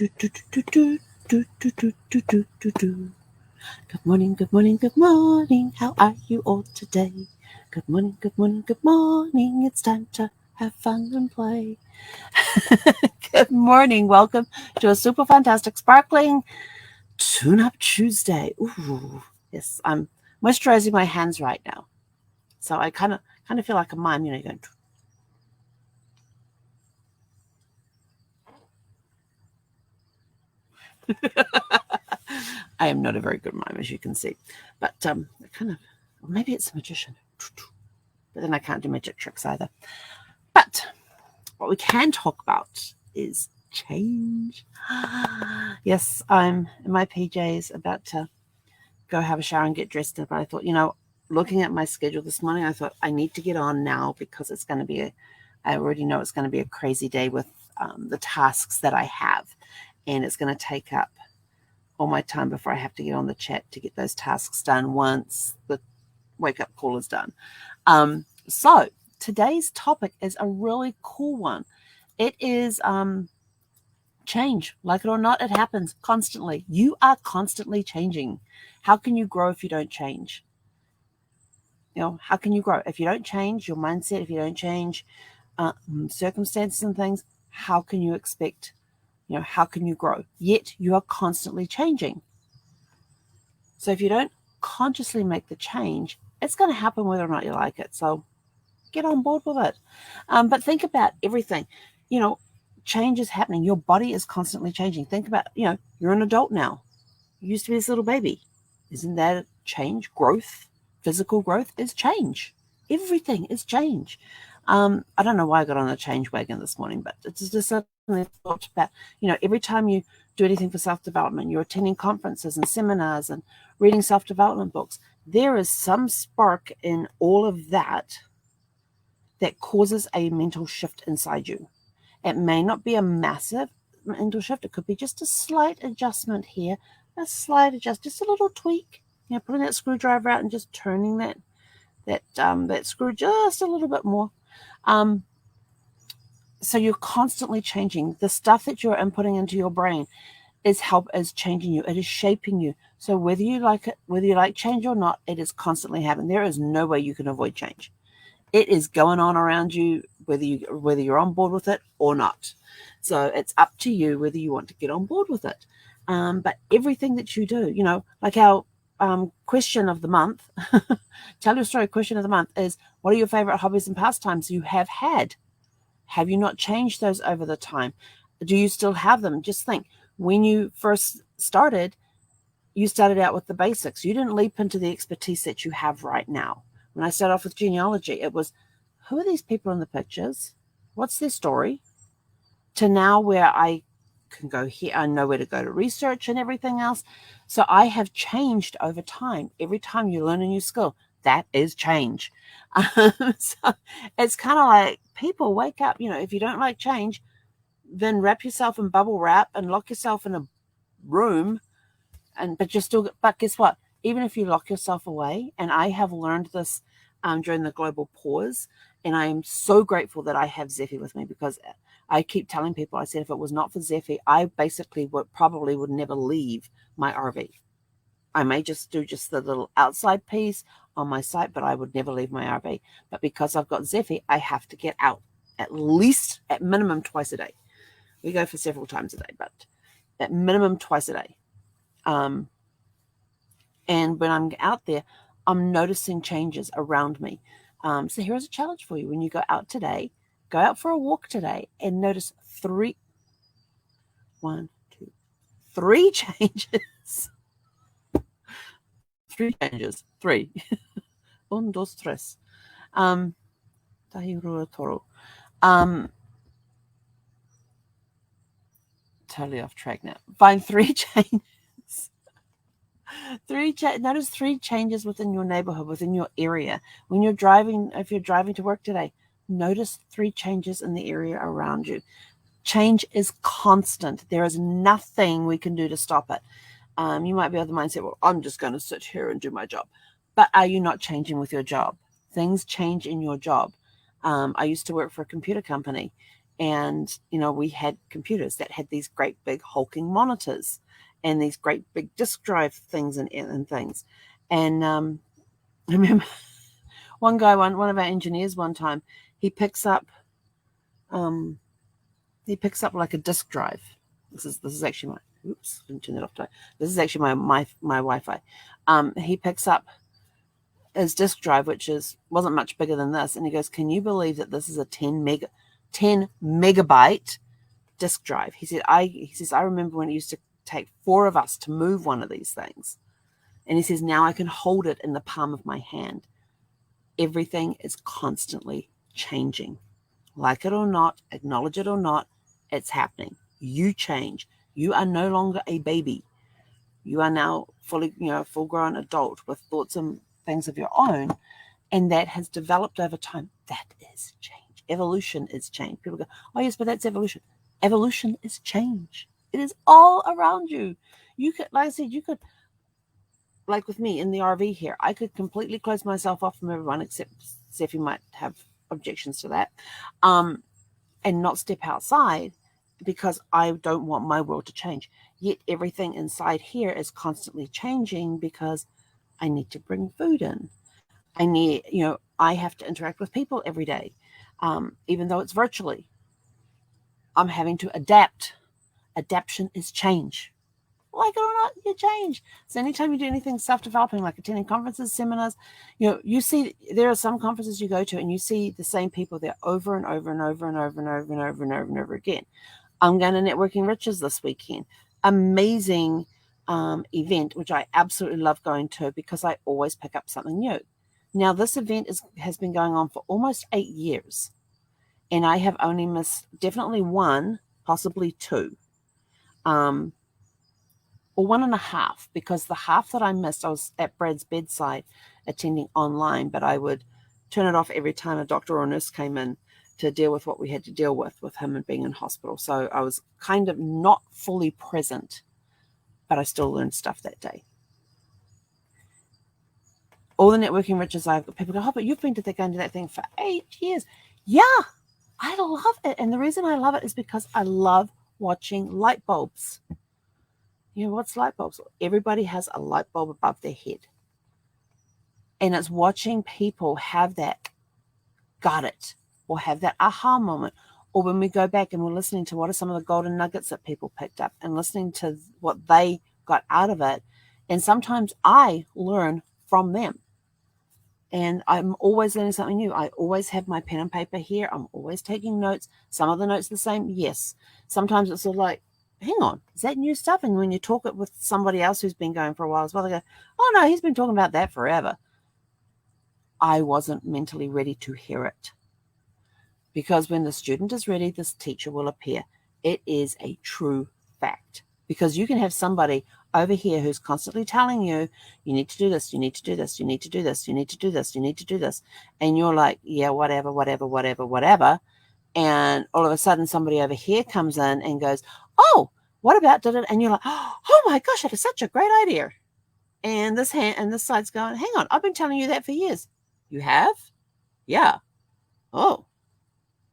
Good morning, good morning, good morning. How are you all today? Good morning, good morning, good morning. It's time to have fun and play. Good morning. Welcome to a super fantastic, sparkling tune-up Tuesday. Ooh, yes, I'm moisturizing my hands right now, so I kind of feel like a mime, going. I am not a very good mime, as you can see, but maybe it's a magician, but then I can't do magic tricks either. But what we can talk about is change. Yes, I'm in my PJs about to go have a shower and get dressed up. I thought, looking at my schedule this morning, I thought I need to get on now because it's going to be I already know it's going to be a crazy day with the tasks that I have. And it's going to take up all my time before I have to get on the chat to get those tasks done once the wake-up call is done. So today's topic is a really cool one. It is change. Like it or not, it happens constantly. You are constantly changing. How can you grow if you don't change? How can you grow? If you don't change your mindset, if you don't change circumstances and things, how can you expect, how can you grow? Yet you are constantly changing. So if you don't consciously make the change, it's going to happen whether or not you like it. So get on board with it. But think about everything. Change is happening. Your body is constantly changing. Think about, you're an adult now. You used to be this little baby. Isn't that change? Growth, physical growth is change. Everything is change. I don't know why I got on the change wagon this morning, but it's just suddenly thought about, every time you do anything for self-development, you're attending conferences and seminars and reading self-development books, there is some spark in all of that causes a mental shift inside you. It may not be a massive mental shift. It could be just a slight adjustment here, just a little tweak. Putting that screwdriver out and just turning that screw just a little bit more. So you're constantly changing. The stuff that you're inputting into your brain is changing you. It is shaping you. So whether you like it, whether you like change or not, it is constantly happening. There is no way you can avoid change. It is going on around you, whether you're on board with it or not. So it's up to you whether you want to get on board with it. But everything that you do, like our question of the month, tell your story question of the month is, what are your favorite hobbies and pastimes you have had? Have you not changed those over the time? Do you still have them? Just think, when you first started, you started out with the basics. You didn't leap into the expertise that you have right now. When I started off with genealogy, it was, who are these people in the pictures? What's their story? To now where I can go here, I know where to go to research and everything else. So I have changed over time. Every time you learn a new skill, that is change. So it's kind of like, people wake up. If you don't like change, then wrap yourself in bubble wrap and lock yourself in a room. But guess what? Even if you lock yourself away, and I have learned this during the global pause, and I am so grateful that I have Zeffy with me, because I keep telling people, I said, if it was not for Zeffy, I basically would never leave my RV. I may just do just the little outside piece on my site, but I would never leave my RV. But because I've got Zeffy, I have to get out at minimum twice a day. We go for several times a day, but at minimum twice a day. And when I'm out there, I'm noticing changes around me. So here's a challenge for you. When you go out today, go out for a walk today and notice three changes. Three. Un, dos, tres. Tahi, toro. Totally off track now. Find three changes. Notice three changes within your neighborhood, within your area. When you're driving, if you're driving to work today, notice three changes in the area around you. Change is constant. There is nothing we can do to stop it. You might be of the mindset, well, I'm just going to sit here and do my job. But are you not changing with your job? Things change in your job. I used to work for a computer company, And, we had computers that had these great big hulking monitors and these great big disk drive things and things. And I remember one guy, one of our engineers one time, he picks up like a disk drive. This is actually my, oops, didn't turn that off today. This is actually my Wi-Fi. He picks up his disk drive, which wasn't much bigger than this, and he goes, "Can you believe that this is a 10 megabyte disk drive?" He says, "I remember when it used to take 4 of us to move one of these things." And he says, "Now I can hold it in the palm of my hand." Everything is constantly changing. Like it or not, acknowledge it or not, it's happening. You change. You are no longer a baby. You are now fully, full-grown adult with thoughts and things of your own, and that has developed over time. That is change. Evolution is change. People go, "Oh yes, but that's evolution." Evolution is change. It is all around you. You could, like I said, like with me in the RV here, I could completely close myself off from everyone, except Steffi might have objections to that, and not step outside because I don't want my world to change. Yet everything inside here is constantly changing because I need to bring food in. I have to interact with people every day, even though it's virtually. I'm having to adapt. Adaptation is change. Like it or not, you change. So anytime you do anything self-developing, like attending conferences, seminars, you see there are some conferences you go to and you see the same people there over and over and over and over and over and over and over and over again. I'm going to Networking Riches this weekend. Amazing event, which I absolutely love going to because I always pick up something new. Now, this event has been going on for almost 8 years, and I have only missed definitely 1, possibly 2. Or 1.5, because the half that I missed, I was at Brad's bedside attending online, but I would turn it off every time a doctor or a nurse came in to deal with what we had to deal with him and being in hospital. So I was kind of not fully present, but I still learned stuff that day. All the Networking Riches I've got, people go, "Oh, but you've been going to that thing for 8 years." Yeah, I love it. And the reason I love it is because I love watching light bulbs. What's light bulbs? Everybody has a light bulb above their head. And it's watching people have that got it, or have that aha moment. Or when we go back and we're listening to what are some of the golden nuggets that people picked up and listening to what they got out of it. And sometimes I learn from them. And I'm always learning something new. I always have my pen and paper here. I'm always taking notes. Some of the notes are the same. Yes. Sometimes it's sort of like, hang on, is that new stuff? And when you talk it with somebody else who's been going for a while as well, they go, "Oh no, he's been talking about that forever." I wasn't mentally ready to hear it. Because when the student is ready, this teacher will appear. It is a true fact. Because you can have somebody over here who's constantly telling you, "You need to do this, you need to do this, you need to do this, you need to do this, you need to do this." And you're like, "Yeah, whatever. And all of a sudden somebody over here comes in and goes, "Oh, what about did it?" And you're like, "Oh my gosh, that is such a great idea." And this side's going, "Hang on, I've been telling you that for years." "You have?" "Yeah." "Oh.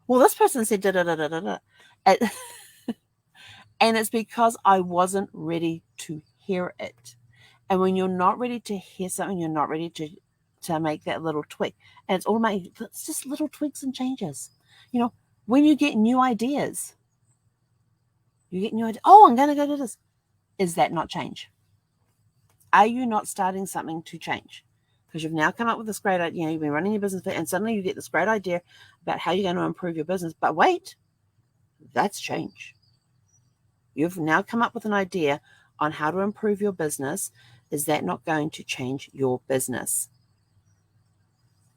Well, this person said da da da da da." And it's because I wasn't ready to hear it. And when you're not ready to hear something, you're not ready to make that little tweak. And it's automatic. It's just little tweaks and changes. When you get new ideas, "Oh, I'm going to go do this." Is that not change? Are you not starting something to change? Because you've now come up with this great idea. You've been running your business, and suddenly you get this great idea about how you're going to improve your business. But wait, that's change. You've now come up with an idea on how to improve your business. Is that not going to change your business?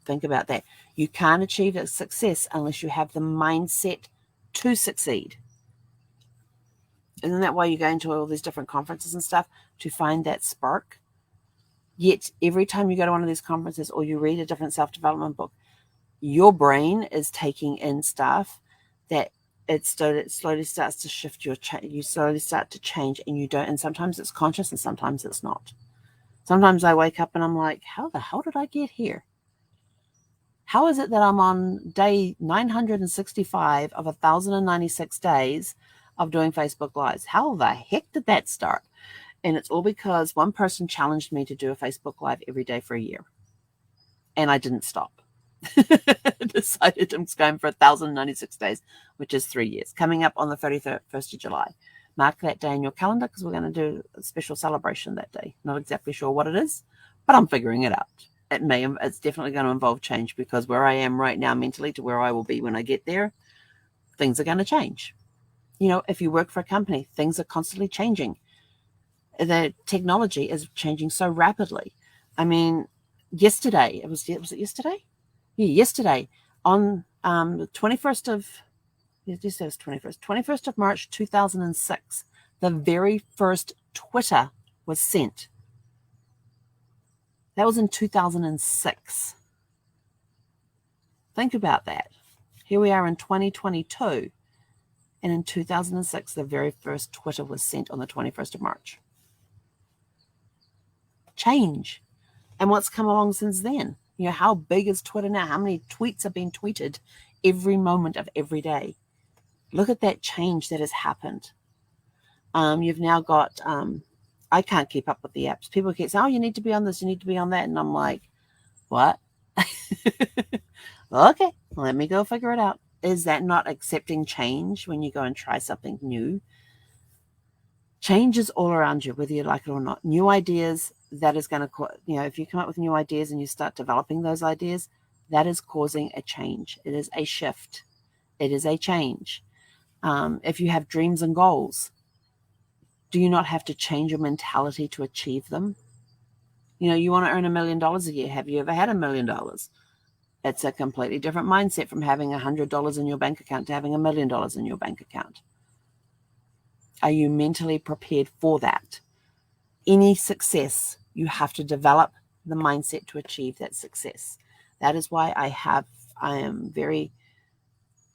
Think about that. You can't achieve a success unless you have the mindset to succeed. Isn't that why you go into all these different conferences and stuff, to find that spark? Yet every time you go to one of these conferences or you read a different self-development book, your brain is taking in stuff that it slowly starts to shift you slowly start to change, and you don't. And sometimes it's conscious and sometimes it's not. Sometimes I wake up and I'm like, how the hell did I get here? How is it that I'm on day 965 of 1,096 days of doing Facebook Lives? How the heck did that start? And it's all because one person challenged me to do a Facebook Live every day for a year. And I didn't stop. Decided I'm going for 1,096 days, which is 3 years, coming up on the 31st of July. Mark that day in your calendar because we're going to do a special celebration that day. Not exactly sure what it is, but I'm figuring it out. It's definitely going to involve change because where I am right now mentally to where I will be when I get there, things are going to change. If you work for a company, things are constantly changing. The technology is changing so rapidly. I mean, yesterday, was it yesterday? Yeah, yesterday on the 21st of March 2006, the very first Twitter was sent. That was in 2006. Think about that. Here we are in 2022, and in 2006, the very first Twitter was sent on the 21st of March. Change. And what's come along since then? How big is Twitter now? How many tweets have been tweeted every moment of every day? Look at that change that has happened. You've now got, I can't keep up with the apps. People keep saying, oh, you need to be on this, you need to be on that. And I'm like, what? Okay, let me go figure it out. Is that not accepting change when you go and try something new? Change is all around you, whether you like it or not. New ideas, that is going to, if you come up with new ideas and you start developing those ideas, that is causing a change. It is a shift. It is a change. If you have dreams and goals, do you not have to change your mentality to achieve them? You want to earn $1 million a year. Have you ever had $1 million? It's a completely different mindset from having $100 in your bank account to having $1 million in your bank account. Are you mentally prepared for that? Any success, you have to develop the mindset to achieve that success. That is why I am very,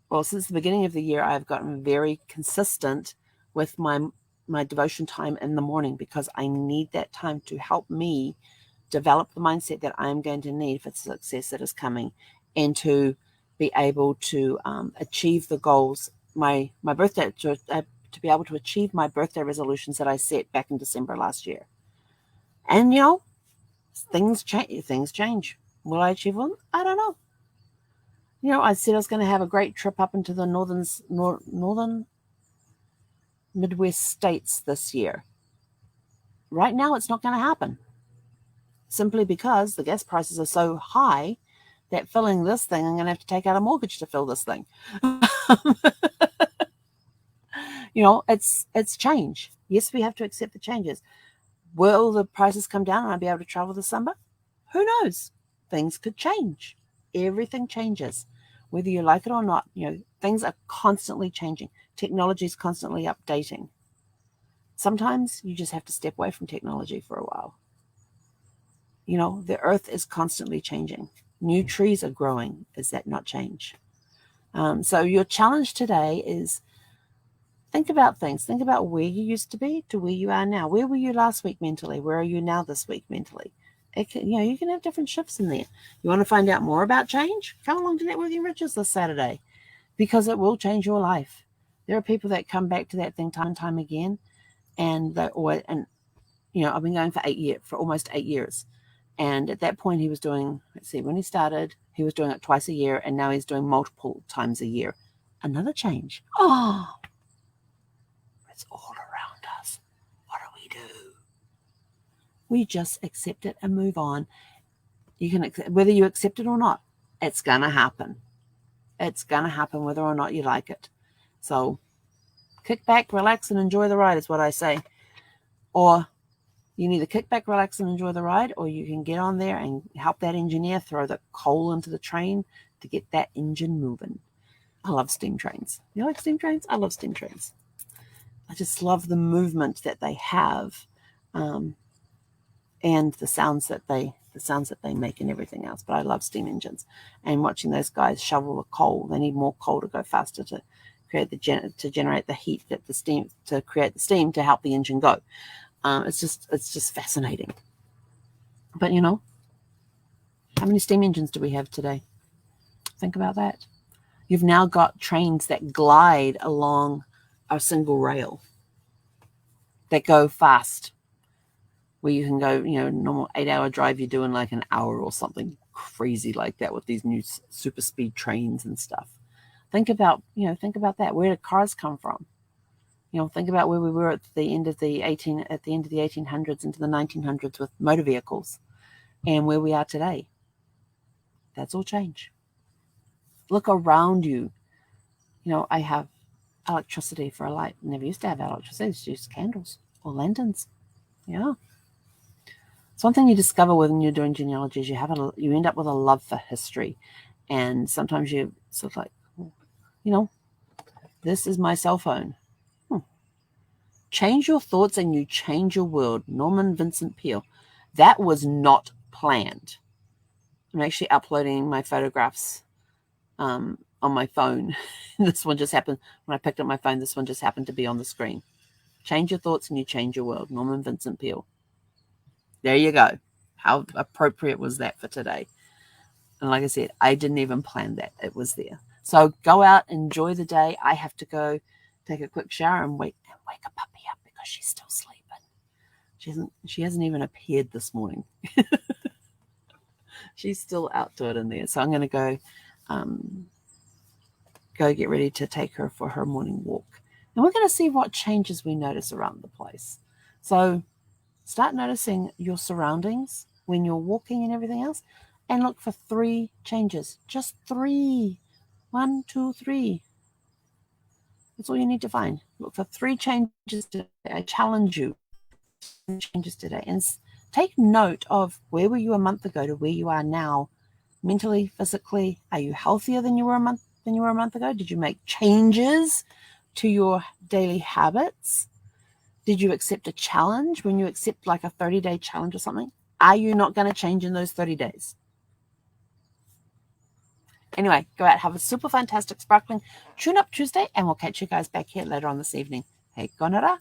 well, since the beginning of the year, I've gotten very consistent with my devotion time in the morning because I need that time to help me develop the mindset that I'm going to need for the success that is coming and to be able to achieve the goals, my birthday, to be able to achieve my birthday resolutions that I set back in December last year. And, things change. Will I achieve them? I don't know. I said I was going to have a great trip up into the northern Midwest states this year. Right now, it's not going to happen. Simply because the gas prices are so high that filling this thing, I'm going to have to take out a mortgage to fill this thing. It's change. Yes, we have to accept the changes. Will the prices come down and I'll be able to travel this summer? Who knows? Things could change. Everything changes. Whether you like it or not, things are constantly changing. Technology is constantly updating. Sometimes you just have to step away from technology for a while. The earth is constantly changing. New trees are growing. Is that not change? So your challenge today is think about things. Think about where you used to be to where you are now. Where were you last week mentally? Where are you now this week mentally? You can have different shifts in there. You want to find out more about change? Come along to Networking Riches this Saturday because it will change your life. There are people that come back to that thing time and time again, and I've been going for almost 8 years. And at that point, he was doing, when he started, he was doing it twice a year, and now he's doing multiple times a year. Another change. Oh, it's all around us. What do we do? We just accept it and move on. You can, whether you accept it or not, it's going to happen. It's going to happen whether or not you like it. So kick back, relax, and enjoy the ride is what I say. Or you can either kick back, relax, and enjoy the ride, or you can get on there and help that engineer throw the coal into the train to get that engine moving. I love steam trains. You like steam trains? I love steam trains. I just love the movement that they have, and the sounds that they make and everything else. But I love steam engines and watching those guys shovel the coal. They need more coal to go faster to create to generate the heat that the steam to create the steam to help the engine go. It's just fascinating. But how many steam engines do we have today? think about that. You've now got trains that glide along a single rail, that go fast, where you can go, normal 8-hour drive, you're doing like an hour or something crazy like that with these new super speed trains and stuff. Think about that. Where did cars come from? Think about where we were at the end of the 1800s into the 1900s with motor vehicles, and where we are today. That's all change. Look around you. I have electricity for a light. Never used to have electricity. I used to use candles or lanterns. Yeah. So one thing you discover when you're doing genealogy is you end up with a love for history, and sometimes you sort of like, this is my cell phone. Change your thoughts and you change your world. Norman Vincent Peale. That was not planned. I'm actually uploading my photographs on my phone. This one just happened when I picked up my phone. This one just happened to be on the screen. Change your thoughts and you change your world. Norman Vincent Peale. There you go. How appropriate was that for today? And like I said, I didn't even plan that. It was there. So go out, enjoy the day. I have to go take a quick shower and wake a puppy up because she's still sleeping. She hasn't even appeared this morning. She's still out to it in there. So I'm going to go get ready to take her for her morning walk. And we're going to see what changes we notice around the place. So start noticing your surroundings when you're walking and everything else, and look for 3 changes. Just 3. 1, 2, 3. That's all you need to find. Look for 3 changes today. I challenge you. Changes today. And take note of where were you a month ago to where you are now. Mentally, physically, are you healthier than you were a month ago? Did you make changes to your daily habits? Did you accept a challenge? When you accept like a 30-day challenge or something, are you not going to change in those 30 days? Anyway, go out, have a super fantastic sparkling Tune Up Tuesday, and we'll catch you guys back here later on this evening. Hey, konara.